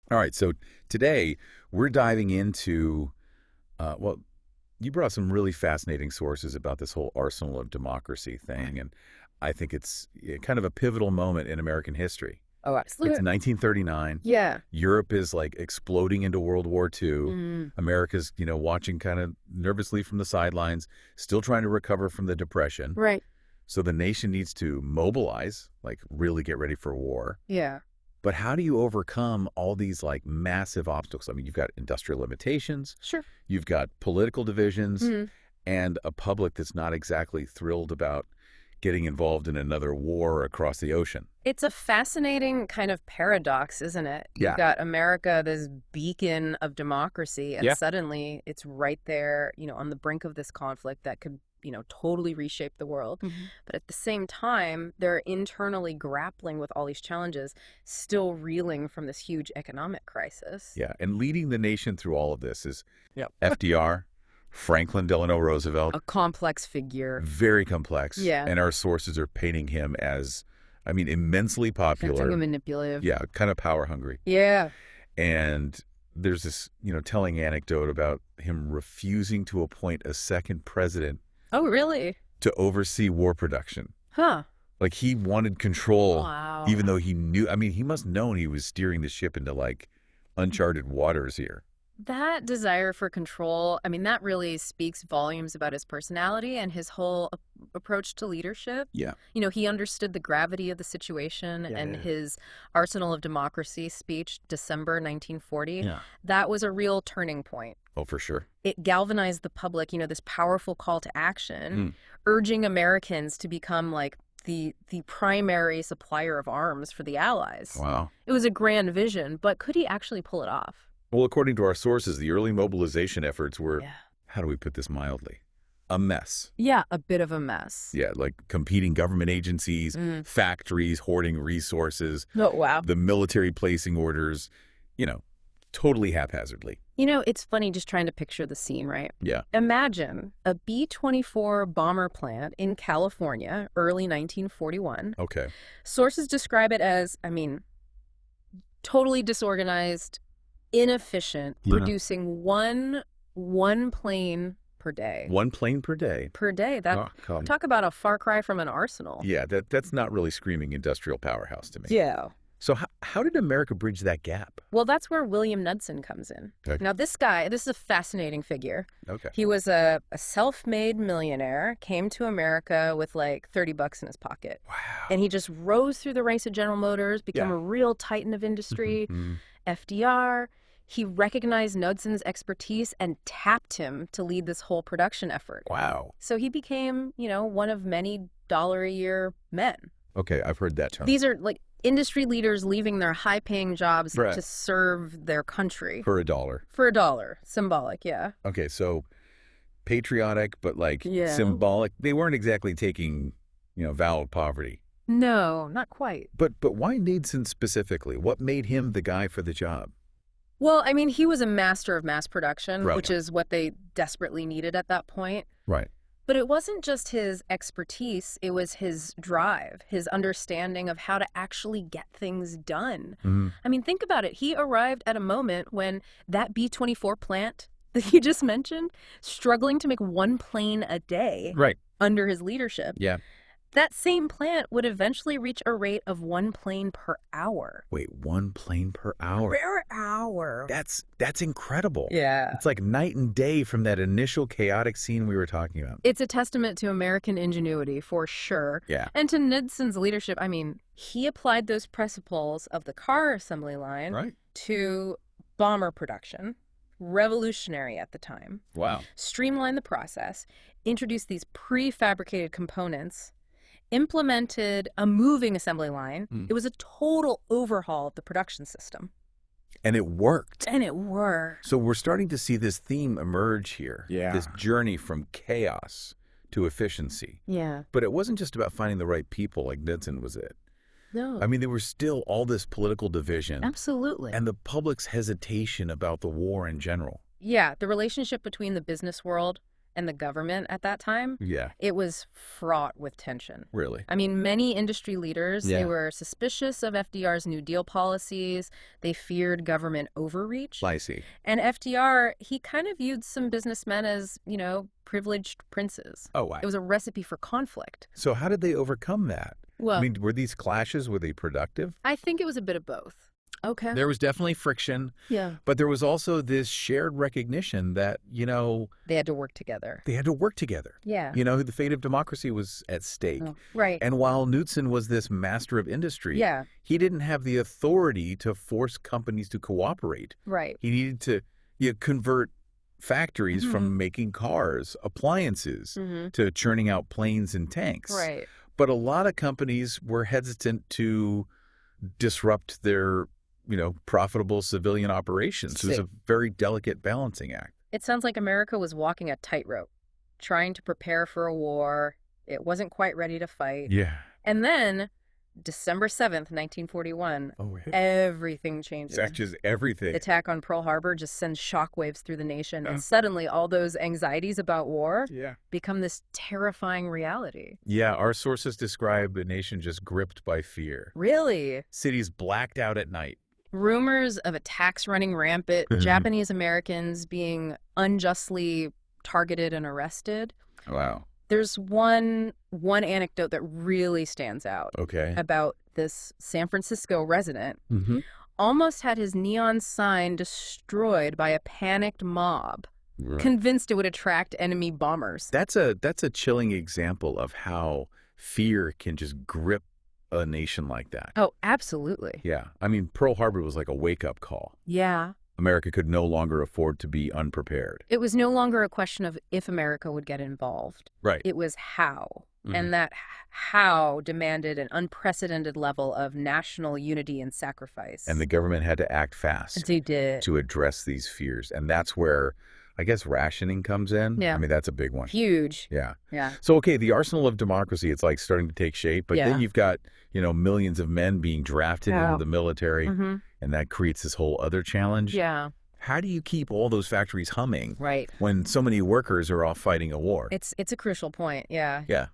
All right, so today we're diving into, well, you brought some really fascinating sources about this whole arsenal of democracy thing, and I think it's kind of a pivotal moment in American history. Oh, It's absolutely. 1939. Yeah. Europe is like exploding into World War II. Mm, America's, watching kind of nervously from the sidelines, still trying to recover from the Depression. right. So the nation needs to mobilize, like really get ready for war. Yeah. But how do you overcome all these like massive obstacles? I mean, you've got industrial limitations, Sure. you've got political divisions, Mm. and a public that's not exactly thrilled about getting involved in another war across the ocean. It's a fascinating kind of paradox, isn't it? You've Yeah. got America, this beacon of democracy, and Yeah. suddenly it's right there, on the brink of this conflict that could, totally reshape the world. Mhm. But at the same time, they're internally grappling with all these challenges, still reeling from this huge economic crisis. Yeah. And leading the nation through all of this is Yep. FDR, Franklin Delano Roosevelt, A complex figure. very complex. Yeah. And our sources are painting him as, I mean, immensely Very popular. manipulative. Yeah, kind of power hungry. Yeah. And there's this, telling anecdote about him refusing to appoint a second president Oh, really? to oversee war production. Huh. Like he wanted control, Wow. even though he knew, I mean, he must have known he was steering the ship into like uncharted waters here. That desire for control, I mean, that really speaks volumes about his personality and his whole approach to leadership. Yeah. He understood the gravity of the situation, Yeah, and yeah, yeah. his Arsenal of Democracy speech, December 1940, Yeah. that was a real turning point. Oh, for sure. It galvanized the public, this powerful call to action, Mm. urging Americans to become like the primary supplier of arms for the Allies. Wow. It was a grand vision, but could he actually pull it off? Well, according to our sources, the early mobilization efforts were, Yeah. how do we put this mildly? A mess. Yeah, a bit of a mess. Yeah, like competing government agencies, Mm. factories hoarding resources, Oh, wow. the military placing orders, totally haphazardly. It's funny just trying to picture the scene, right? Yeah. Imagine a B-24 bomber plant in California, early 1941. Okay. Sources describe it as, I mean, totally disorganized, inefficient, Yeah. producing one plane per day. One plane per day. Per day. Oh, come. Talk about a far cry from an arsenal. Yeah, that's not really screaming industrial powerhouse to me. Yeah. So how did America bridge that gap? Well, that's where William Knudsen comes in. Okay. Now, this guy, this is a fascinating figure. Okay. He was a self-made millionaire, came to America with like $30 in his pocket. Wow. And he just rose through the ranks of General Motors, became Yeah. a real titan of industry. Mhm. FDR, he recognized Knudsen's expertise and tapped him to lead this whole production effort. Wow. So he became, one of many dollar-a-year men. Okay, I've heard that term. These are like industry leaders leaving their high-paying jobs Right. to serve their country. For $1. For $1. Symbolic, yeah. Okay, so patriotic, but like Yeah. symbolic. They weren't exactly taking, vow of poverty. No, not quite. But why Knudsen specifically? What made him the guy for the job? Well, I mean, he was a master of mass production, Right. which is what they desperately needed at that point. Right. But it wasn't just his expertise, it was his drive, his understanding of how to actually get things done. Mhm. I mean, think about it. He arrived at a moment when that B-24 plant that you just mentioned, struggling to make one plane a day Right. under his leadership. Yeah. That same plant would eventually reach a rate of one plane per hour. Wait, one plane per hour? Per hour. That's incredible. Yeah. It's like night and day from that initial chaotic scene we were talking about. It's a testament to American ingenuity, for sure. Yeah. And to Knudsen's leadership. I mean, he applied those principles of the car assembly line Right. to bomber production, revolutionary at the time, Wow. streamlined the process, introduced these prefabricated components, implemented a moving assembly line. Mm. It was a total overhaul of the production system. And it worked. And it worked. So we're starting to see this theme emerge here. Yeah. This journey from chaos to efficiency. Yeah. But it wasn't just about finding the right people like Knudsen was it. No. I mean, there was still all this political division Absolutely. and the public's hesitation about the war in general. Yeah, the relationship between the business world and the government at that time, Yeah, it was fraught with tension. really. I mean, many industry leaders, they Yeah. were suspicious of FDR's New Deal policies. They feared government overreach. I see. And FDR, he kind of viewed some businessmen as, privileged princes. Oh, wow. It was a recipe for conflict. So how did they overcome that? I Well, mean, were these clashes, were they productive? I think it was a bit of both. Okay. There was definitely friction, Yeah. but there was also this shared recognition that, They had to work together. they had to work together. Yeah. The fate of democracy was at stake. Oh, right. And while Knudsen was this master of industry, Yeah. he didn't have the authority to force companies to cooperate. Right. He needed to convert factories Mhm. from making cars, appliances, Mm-hmm. to churning out planes and tanks. Right. But a lot of companies were hesitant to disrupt their, profitable civilian operations. It was a very delicate balancing act. It sounds like America was walking a tightrope, trying to prepare for a war. It wasn't quite ready to fight. Yeah. And then, December 7th, 1941, Oh, everything changes. that's just everything. The attack on Pearl Harbor just sends shockwaves through the nation, Yeah. and suddenly all those anxieties about war Yeah. become this terrifying reality. Yeah, our sources describe a nation just gripped by fear. Really? Cities blacked out at night. Rumors of attacks running rampant, Mhm. Japanese Americans being unjustly targeted and arrested. Wow. There's one anecdote that really stands out Okay. about this San Francisco resident. Mm-hmm. Almost had his neon sign destroyed by a panicked mob, convinced it would attract enemy bombers. That's a chilling example of how fear can just grip a nation like that. Oh, absolutely. Yeah. I mean, Pearl Harbor was like a wake-up call. Yeah. America could no longer afford to be unprepared. It was no longer a question of if America would get involved. Right. It was how. Mhm. And that how demanded an unprecedented level of national unity and sacrifice. And the government had to act fast They did. to address these fears. And that's where, I guess, rationing comes in. Yeah. I mean, that's a big one. Huge. Yeah. Yeah. So, okay, the arsenal of democracy, it's like starting to take shape, but Yeah. then you've got, millions of men being drafted Yeah. into the military, Mm-hmm. and that creates this whole other challenge. Yeah. How do you keep all those factories humming Right. when so many workers are off fighting a war? It's a crucial point. Yeah. Yeah.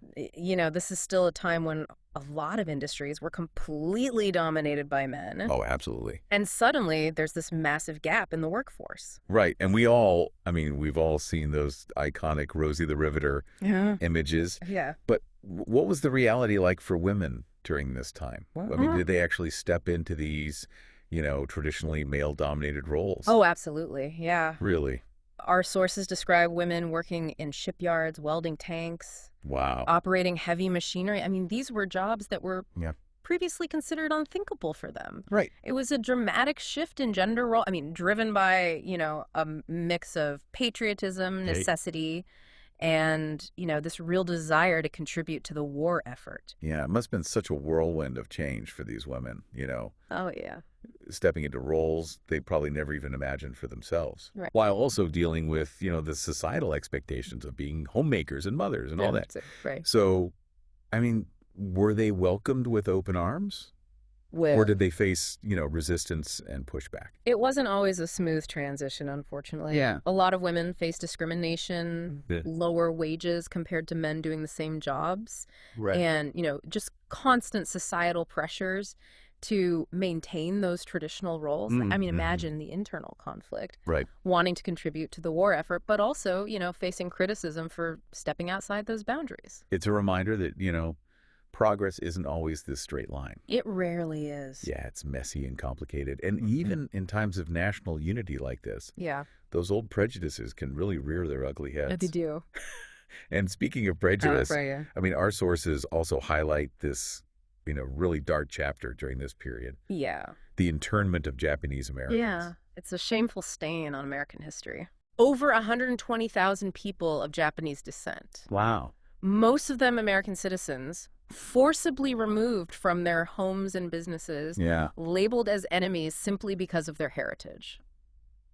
This is still a time when a lot of industries were completely dominated by men. Oh, absolutely. And suddenly there's this massive gap in the workforce. Right. And we've all seen those iconic Rosie the Riveter Yeah. images. Yeah. But what was the reality like for women during this time? I mean, did they actually step into these, traditionally male-dominated roles? Oh, absolutely. Yeah. Really? Our sources describe women working in shipyards, welding tanks, Wow. operating heavy machinery. I mean, these were jobs that were Yeah. previously considered unthinkable for them. Right. It was a dramatic shift in gender role. I mean, driven by, a mix of patriotism, Hey. necessity, and, this real desire to contribute to the war effort. Yeah, it must have been such a whirlwind of change for these women, Oh, yeah. stepping into roles they probably never even imagined for themselves, Right. while also dealing with, the societal expectations of being homemakers and mothers and all that. Right. So, I mean, were they welcomed with open arms? Well, Or did they face, resistance and pushback? it wasn't always a smooth transition, unfortunately. Yeah. A lot of women faced discrimination, Yeah. lower wages compared to men doing the same jobs, Right. and, just constant societal pressures to maintain those traditional roles. I mean, Mhm. imagine the internal conflict, Right. wanting to contribute to the war effort, but also, facing criticism for stepping outside those boundaries. It's a reminder that, progress isn't always this straight line. It rarely is. Yeah, it's messy and complicated. And even in times of national unity like this, Yeah, those old prejudices can really rear their ugly heads. they do. And speaking of prejudice, Right. I mean, our sources also highlight this, really dark chapter during this period, Yeah. the internment of Japanese Americans. Yeah, it's a shameful stain on American history. Over 120,000 people of Japanese descent, Wow. most of them American citizens, forcibly removed from their homes and businesses, Yeah. labeled as enemies simply because of their heritage.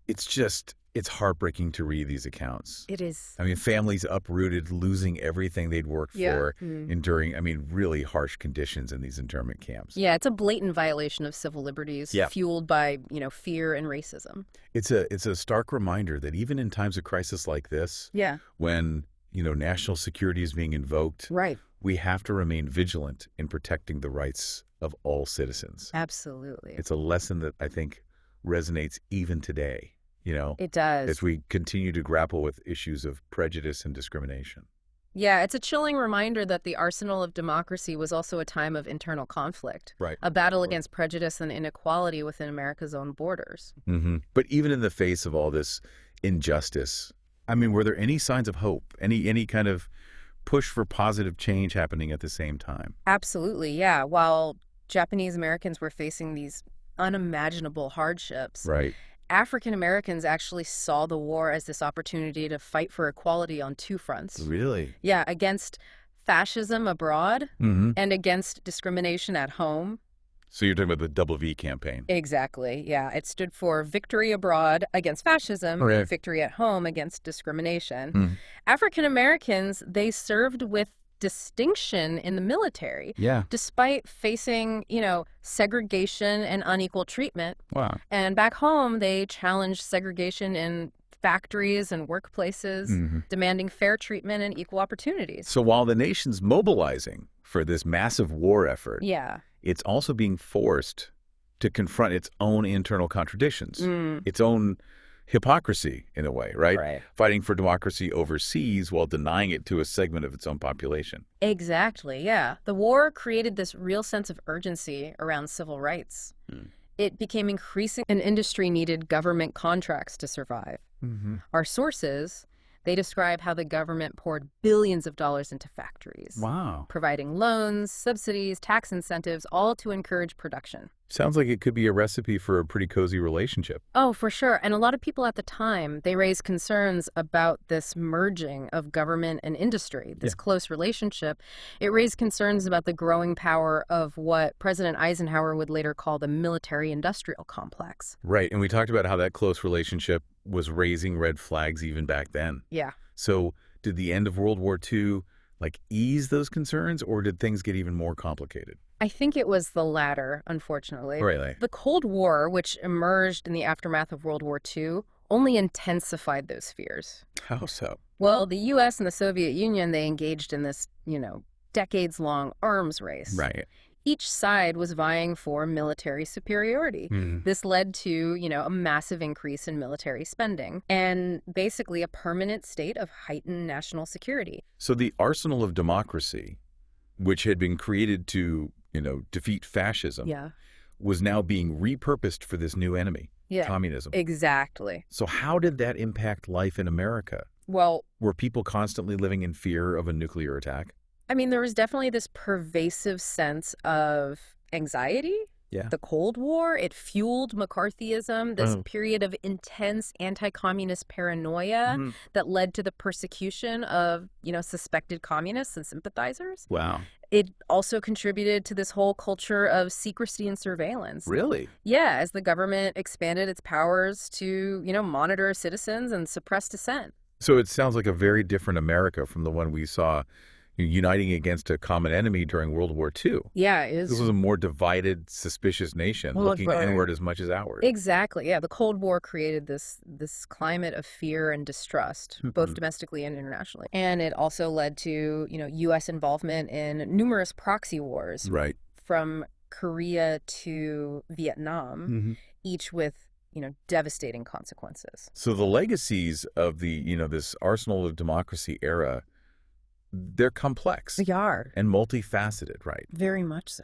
It's just, It's heartbreaking to read these accounts. It is. I mean, families uprooted, losing everything they'd worked for, enduring, really harsh conditions in these internment camps. Yeah, it's a blatant violation of civil liberties, Yeah. fueled by, fear and racism. It's a stark reminder that even in times of crisis like this, Yeah. when, national security is being invoked, Right. we have to remain vigilant in protecting the rights of all citizens. Absolutely. It's a lesson that I think resonates even today, It does. as we continue to grapple with issues of prejudice and discrimination. Yeah, it's a chilling reminder that the arsenal of democracy was also a time of internal conflict, Right. a battle against prejudice and inequality within America's own borders. But even in the face of all this injustice, were there any signs of hope? Any kind of push for positive change happening at the same time? Absolutely, yeah. While Japanese Americans were facing these unimaginable hardships, Right. African Americans actually saw the war as this opportunity to fight for equality on two fronts. Really? Yeah, against fascism abroad Mm-hmm. and against discrimination at home. So you're talking about the WWII campaign. Exactly, yeah. It stood for victory abroad against fascism, Right. victory at home against discrimination. Mm. African Americans, they served with distinction in the military, Yeah. despite facing, segregation and unequal treatment. Wow. And back home, they challenged segregation in factories and workplaces, Mhm. demanding fair treatment and equal opportunities. So while the nation's mobilizing for this massive war effort, Yeah. it's also being forced to confront its own internal contradictions, its own hypocrisy in a way, right? Right. Fighting for democracy overseas while denying it to a segment of its own population. Exactly, yeah. The war created this real sense of urgency around civil rights. It became increasing an industry needed government contracts to survive. Mm-hmm. Our sources, they describe how the government poured billions of dollars into factories, Wow. providing loans, subsidies, tax incentives, all to encourage production. Sounds like it could be a recipe for a pretty cozy relationship. Oh, for sure. And a lot of people at the time, they raised concerns about this merging of government and industry, this close relationship. It raised concerns about the growing power of what President Eisenhower would later call the military-industrial complex. Right. And we talked about how that close relationship was raising red flags even back then. Yeah. So did the end of World War II ease those concerns, or did things get even more complicated? I think it was the latter, unfortunately. Really? The Cold War, which emerged in the aftermath of World War II, only intensified those fears. How so? Well, the U.S. and the Soviet Union, they engaged in this, decades-long arms race. Right. Each side was vying for military superiority. This led to, a massive increase in military spending and basically a permanent state of heightened national security. So the arsenal of democracy, which had been created to, defeat fascism, was now being repurposed for this new enemy, communism. Exactly. So how did that impact life in America? Well, Were people constantly living in fear of a nuclear attack? there was definitely this pervasive sense of anxiety. Yeah. The Cold War, it fueled McCarthyism, this period of intense anti-communist paranoia that led to the persecution of, suspected communists and sympathizers. Wow. It also contributed to this whole culture of secrecy and surveillance. Really? Yeah, as the government expanded its powers to, monitor citizens and suppress dissent. So it sounds like a very different America from the one we saw uniting against a common enemy during World War II. Yeah, it is. This was a more divided, suspicious nation looking inward as much as outward. Exactly. Yeah, the Cold War created this climate of fear and distrust, both domestically and internationally. And it also led to, U.S. involvement in numerous proxy wars. Right. From Korea to Vietnam, each with devastating consequences. So the legacies of the, this arsenal of democracy era, they're complex. They are. And multifaceted, right? Very much so.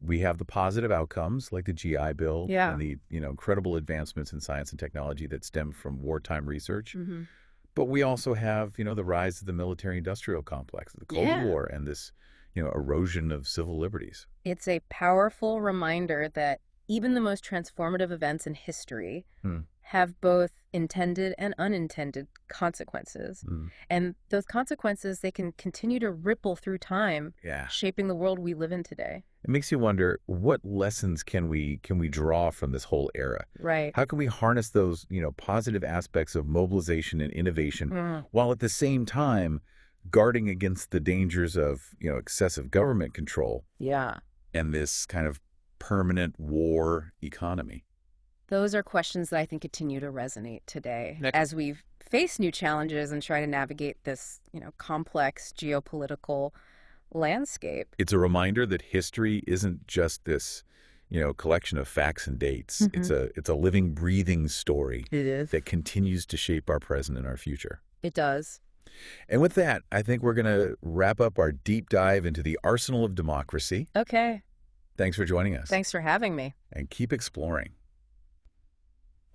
We have the positive outcomes like the GI Bill Yeah. and the, incredible advancements in science and technology that stem from wartime research. But we also have, the rise of the military-industrial complex, the Cold War, and this, erosion of civil liberties. It's a powerful reminder that even the most transformative events in history have both intended and unintended consequences. And those consequences, they can continue to ripple through time, shaping the world we live in today. It makes you wonder, what lessons can we draw from this whole era? Right. How can we harness those, positive aspects of mobilization and innovation Mm. while at the same time guarding against the dangers of, excessive government control Yeah. and this kind of permanent war economy? Those are questions that I think continue to resonate today as we face new challenges and try to navigate this, complex geopolitical landscape. It's a reminder that history isn't just this, collection of facts and dates. Hmm. It's a living, breathing story It is. that continues to shape our present and our future. It does. And with that, I think we're going to wrap up our deep dive into the arsenal of democracy. Okay. Thanks for joining us. Thanks for having me. And keep exploring.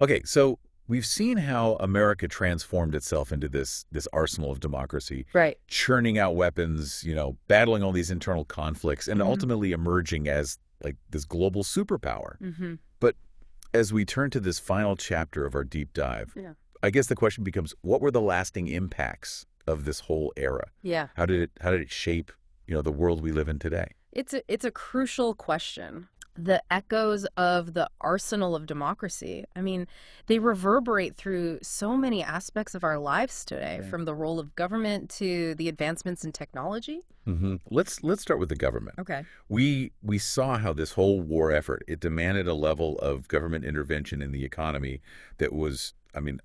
Okay, so we've seen how America transformed itself into this arsenal of democracy, Right. churning out weapons, battling all these internal conflicts, and Mhm. ultimately emerging as like this global superpower. Mm-hmm. But as we turn to this final chapter of our deep dive, Yeah. I guess the question becomes, what were the lasting impacts of this whole era? Yeah. How did it shape, the world we live in today? It's a crucial question. The echoes of the arsenal of democracy, I mean, they reverberate through so many aspects of our lives today, Yeah. from the role of government to the advancements in technology. Let's start with the government. Okay. We saw how this whole war effort, it demanded a level of government intervention in the economy that was,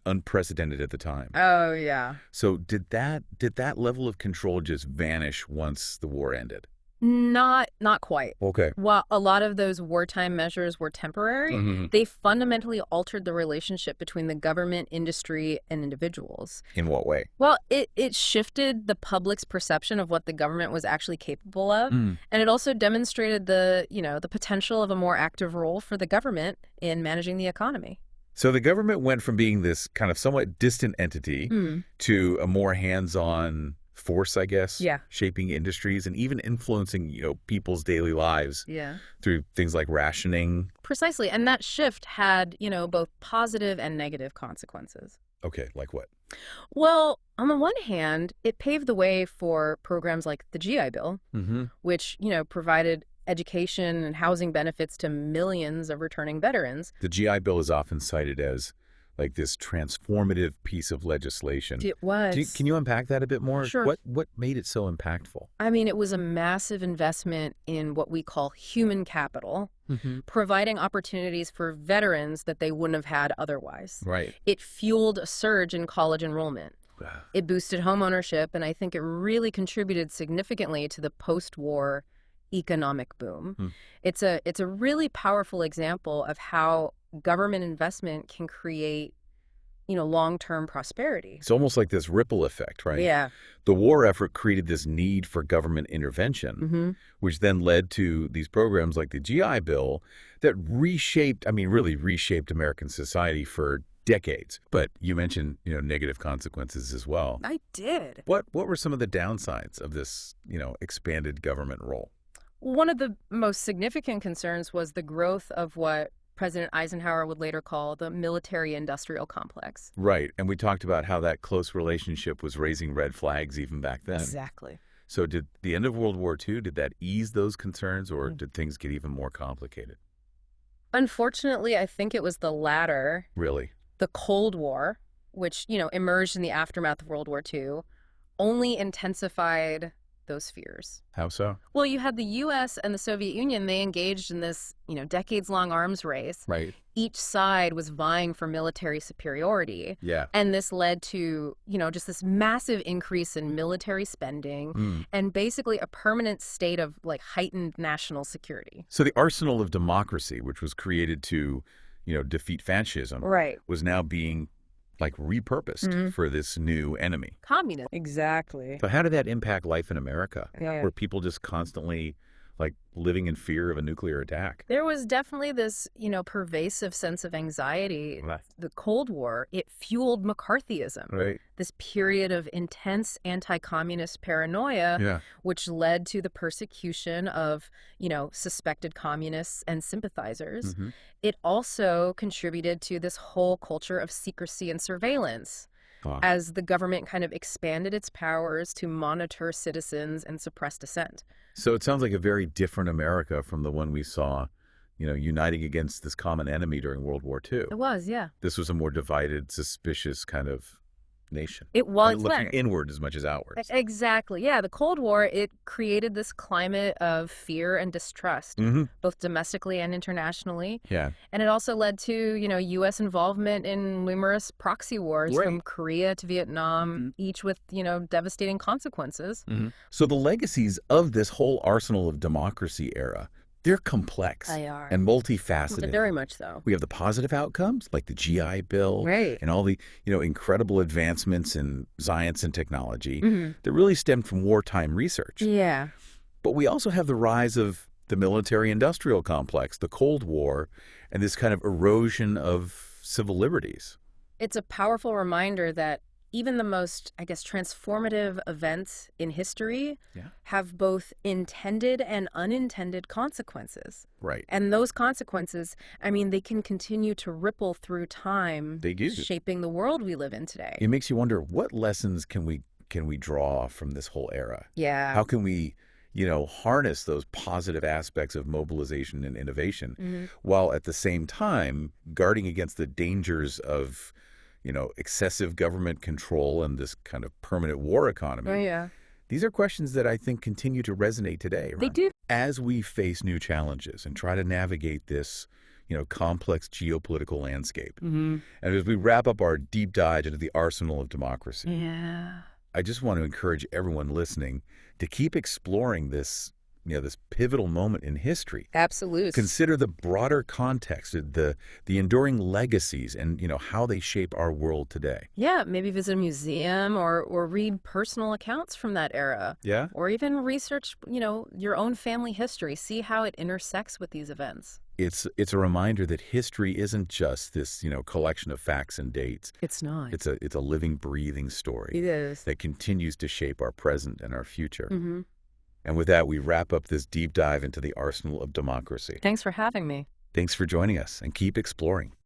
unprecedented at the time. Oh, yeah. So did that level of control just vanish once the war ended? Not quite. Okay. While a lot of those wartime measures were temporary, they fundamentally altered the relationship between the government, industry, and individuals. In what way? Well, it shifted the public's perception of what the government was actually capable of, and it also demonstrated the potential of a more active role for the government in managing the economy. So the government went from being this kind of somewhat distant entity to a more hands-on force, I guess, Yeah. shaping industries and even influencing, people's daily lives Yeah. through things like rationing. Precisely. And that shift had, both positive and negative consequences. Okay, like what? Well, on the one hand, it paved the way for programs like the GI Bill, which, provided education and housing benefits to millions of returning veterans. The GI Bill is often cited as like this transformative piece of legislation. It was. Can you unpack that a bit more? Sure. What made it so impactful? I mean, it was a massive investment in what we call human capital, providing opportunities for veterans that they wouldn't have had otherwise. Right. It fueled a surge in college enrollment. It boosted homeownership, and I think it really contributed significantly to the post-war economic boom. It's a really powerful example of how government investment can create, long-term prosperity. It's almost like this ripple effect, right? Yeah. The war effort created this need for government intervention, which then led to these programs like the GI Bill that really reshaped American society for decades. But you mentioned, negative consequences as well. I did. What were some of the downsides of this, expanded government role? One of the most significant concerns was the growth of what President Eisenhower would later call the military-industrial complex. Right. And we talked about how that close relationship was raising red flags even back then. Exactly. So did the end of World War II, did that ease those concerns, or did things get even more complicated? Unfortunately, I think it was the latter. Really? The Cold War, which, emerged in the aftermath of World War II, only intensified those fears. How so? Well, you had the U.S. and the Soviet Union. They engaged in this, decades-long arms race. Right. Each side was vying for military superiority. Yeah. And this led to, just this massive increase in military spending and basically a permanent state of, heightened national security. So the arsenal of democracy, which was created to, defeat fascism, Right. was now being repurposed for this new enemy. Communism. Exactly. So how did that impact life in America? Yeah. Were people just constantly living in fear of a nuclear attack? There was definitely this, pervasive sense of anxiety. Right. The Cold War, it fueled McCarthyism. Right. This period of intense anti-communist paranoia, Yeah. which led to the persecution of, suspected communists and sympathizers. It also contributed to this whole culture of secrecy and surveillance. as the government kind of expanded its powers to monitor citizens and suppress dissent. So it sounds like a very different America from the one we saw, uniting against this common enemy during World War II. It was, yeah. This was a more divided, suspicious kind of nation. It was looking inward as much as outwards. Exactly. Yeah, the Cold War, it created this climate of fear and distrust, both domestically and internationally. Yeah. And it also led to, U.S. involvement in numerous proxy wars from Korea to Vietnam, each with, devastating consequences. So the legacies of this whole arsenal of democracy era, they're complex They are. and multifaceted. Very much so. We have the positive outcomes, like the GI Bill, and all the incredible advancements in science and technology that really stemmed from wartime research. Yeah. But we also have the rise of the military-industrial complex, the Cold War, and this kind of erosion of civil liberties. It's a powerful reminder that even the most, transformative events in history have both intended and unintended consequences. Right. And those consequences, they can continue to ripple through time, They do. shaping the world we live in today. It makes you wonder, what lessons can we draw from this whole era? Yeah. How can we, harness those positive aspects of mobilization and innovation while at the same time guarding against the dangers of excessive government control and this kind of permanent war economy? Oh, yeah. These are questions that I think continue to resonate today. Right? They do. As we face new challenges and try to navigate this, complex geopolitical landscape. And as we wrap up our deep dive into the arsenal of democracy, I just want to encourage everyone listening to keep exploring this this pivotal moment in history. Absolutely. Consider the broader context, the enduring legacies, and how they shape our world today. Yeah, maybe visit a museum or read personal accounts from that era. Yeah. Or even research, your own family history. See how it intersects with these events. It's a reminder that history isn't just this collection of facts and dates. It's not. It's a living, breathing story. It is. That continues to shape our present and our future. And with that, we wrap up this deep dive into the arsenal of democracy. Thanks for having me. Thanks for joining us, and keep exploring.